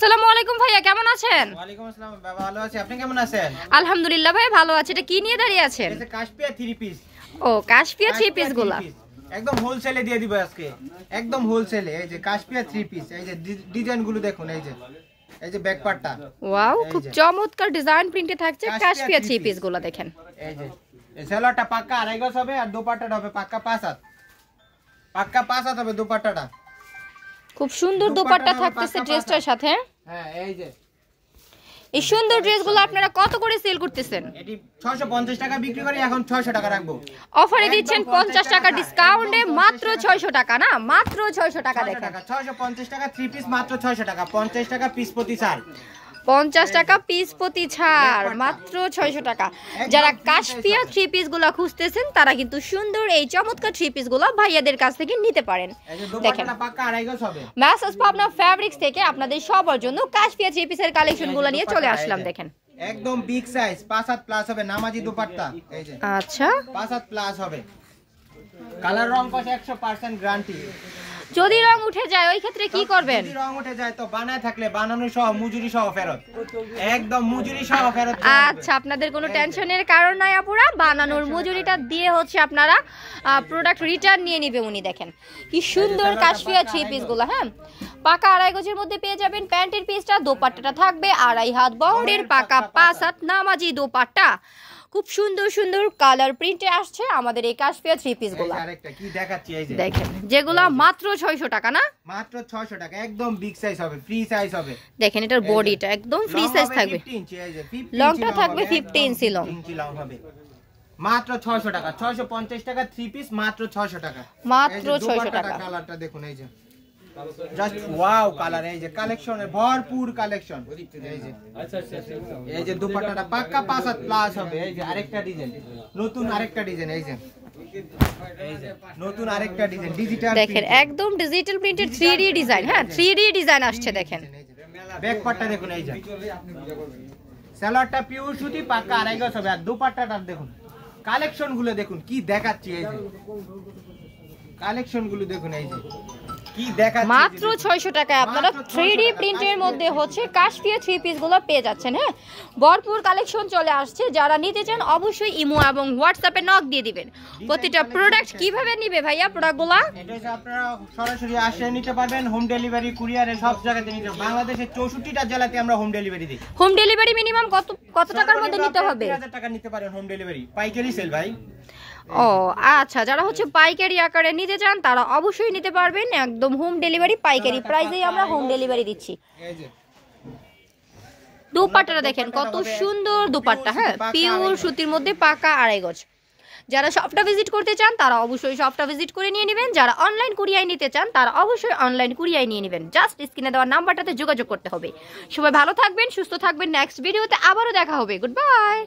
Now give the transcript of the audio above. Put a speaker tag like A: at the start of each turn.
A: আসসালামু আলাইকুম ভাইয়া, কেমন আছেন?
B: ওয়ালাইকুম আসসালাম, ভালো আছি। আপনি কেমন আছেন?
A: আলহামদুলিল্লাহ ভাই, ভালো আছি। এটা কি নিয়ে দাঁড়িয়ে আছেন?
B: এটা কাশপিয়া 3 পিস।
A: ও, কাশপিয়া 3 পিস গুলা
B: একদম হোলসেলে দিয়ে দিব আজকে, একদম হোলসেলে। এই যে কাশপিয়া 3 পিস, এই যে ডিজাইন গুলো দেখুন, এই যে ব্যাক পার্টটা,
A: ওয়াও, খুব চমৎকার ডিজাইন প্রিন্টে থাকছে কাশপিয়া 3 পিস গুলা। দেখেন
B: এই যে এই সেলারটা পাক্কা আড়াই গজ হবে, আর দোপাট্টাটা হবে পাক্কা 5 হাত, পাক্কা 5 হাত হবে দোপাট্টাটা।
A: খুব সুন্দর দোপাট্টা থাকতেছে ড্রেসটার সাথে।
B: হ্যাঁ, এই যে
A: এই সুন্দর ড্রেসগুলো আপনারা কত করে সেল করতেছেন?
B: এটি 650 টাকা বিক্রি করি, এখন 600 টাকা রাখবো।
A: অফারে দিচ্ছেন 50 টাকা ডিসকাউন্টে, মাত্র 600 টাকা না, মাত্র 600 টাকা। দেখেন
B: 650 টাকা 3 পিস, মাত্র 600 টাকা, 50 টাকা পিস প্রতি ছাড়,
A: 50 টাকা পিস প্রতি ছাড়, মাত্র 600 টাকা। যারা কাশপিয়া 3 পিস গুলা খুঁজতেছেন তারা কিন্তু সুন্দর এই চমৎকার 3 পিস গুলা ভাইয়াদের কাছ থেকে নিতে পারেন। দেখেন
B: পাক্কা আড়াই গজ হবে।
A: ম্যাসেজ পাবনা ফ্যাব্রিক্স থেকে আপনাদের সবার জন্য কাশপিয়া 3 পিসের কালেকশন গুলো নিয়ে চলে আসলাম। দেখেন
B: একদম বিগ সাইজ, 5 হাত প্লাস হবে, নামাজি দোপাট্টা। এই যে
A: আচ্ছা,
B: 5 হাত প্লাস হবে, কালার রং কস 100% গ্যারান্টি।
A: যদি রং উঠে যায় ওই ক্ষেত্রে কি করবেন?
B: যদি রং উঠে যায় তো বানায় থাকলে বানানো সহ মজুরি সহ ফেরত, একদম মজুরি সহ ফেরত।
A: আচ্ছা, আপনাদের কোনো টেনশনের কারণ নাই আপুরা, বানানোর মজুরিটা দিয়ে হচ্ছে আপনারা প্রোডাক্ট রিটার্ন নিয়ে নেবে উনি। দেখেন কি সুন্দর কাশপিয়া 3 পিস গুলো। হ্যাঁ, পাকা আড়াই গজের মধ্যে পেয়ে যাবেন প্যান্টের পিসটা, দোপাট্টাটা থাকবে আড়াই হাত বহরের, পাকা 5 হাত নামাজি দোপাট্টা। খুব সুন্দর সুন্দর কালার প্রিন্টে আসছে আমাদের এই কাশপিয়া 3 পিস গুলো।
B: আরেকটা কি দেখাচ্ছি, এই যে
A: দেখেন যেগুলা মাত্র 600 টাকা না,
B: মাত্র 600 টাকা, একদম বিগ সাইজ হবে, ফ্রি সাইজ হবে।
A: দেখেন এটার বডিটা একদম ফ্রি সাইজ থাকবে, লংটা থাকবে 50 ইঞ্চি লং
B: হবে, মাত্র 600 টাকা। 650 টাকা 3 পিস, মাত্র 600 টাকা,
A: মাত্র 600 টাকা।
B: কালারটা দেখুন, এই যে জাস্ট ওয়াও কালার, এই যে কালেকশনের ভরপুর কালেকশন। এই যে দোপাট্টাটা পাক্কা 5 হাত প্লাস হবে। এই যে আরেকটা ডিজাইন, নতুন আরেকটা ডিজাইন, এই যে নতুন আরেকটা ডিজাইন ডিজিটাল।
A: দেখেন একদম ডিজিটাল প্রিন্টেড 3D ডিজাইন। হ্যাঁ, 3D ডিজাইন আসছে। দেখেন
B: ব্যাক পার্টটা দেখুন, এই যে সালোয়ারটা পিওর সুতি, পাক্কা আড়াই গজ হবে, আর দোপাট্টাটা দেখুন, কালেকশন গুলো দেখুন কি দেখাচ্ছি, এই যে কালেকশন গুলো দেখুন, এই যে কি দেখাচ্ছি,
A: মাত্র 600 টাকায় আপনারা 3D প্রিন্টের মধ্যে হচ্ছে কাশপিয়া 3 পিস গুলো পেয়ে যাচ্ছেন। হ্যাঁ, ভরপুর কালেকশন চলে আসছে। যারা নিতে চান অবশ্যই ইমো এবং হোয়াটসঅ্যাপে নক দিয়ে দিবেন। প্রতিটা প্রোডাক্ট কিভাবে নিবে ভাইয়া প্রোডাক্টগুলো?
B: এটা হচ্ছে আপনারা সরাসরি আসে নিতে পারবেন, হোম ডেলিভারি, কুরিয়ারে সব জায়গাতে নিতে পারবেন। বাংলাদেশের 64টা জেলাতে আমরা হোম ডেলিভারি দিই।
A: হোম ডেলিভারি মিনিমাম কত টাকার মধ্যে নিতে হবে?
B: 3000 টাকা নিতে পারেন হোম ডেলিভারি, পাইকারি সেল ভাই।
A: ও আচ্ছা, যারা হচ্ছে পাইকারি আকারে নিতে চান তারা অবশ্যই নিতে পারবেন, একদম হোম ডেলিভারি পাইকারি প্রাইসেই আমরা হোম ডেলিভারি দিচ্ছি।
B: এই যে
A: দোপাট্টাটা দেখেন কত সুন্দর দোপাট্টা। হ্যাঁ, পিওর সুতির মধ্যে পাকা আড়াই গজ। যারা শপটা ভিজিট করতে চান তারা অবশ্যই শপটা ভিজিট করে নিয়ে নেবেন। যারা অনলাইন কুরিয়ায় নিতে চান তারা অবশ্যই অনলাইন কুরিয়ায় নিয়ে নেবেন। জাস্ট স্ক্রিনে দেওয়া নাম্বারটাতে যোগাযোগ করতে হবে। সবাই ভালো থাকবেন, সুস্থ থাকবেন। নেক্সট ভিডিওতে আবারও দেখা হবে। Good bye.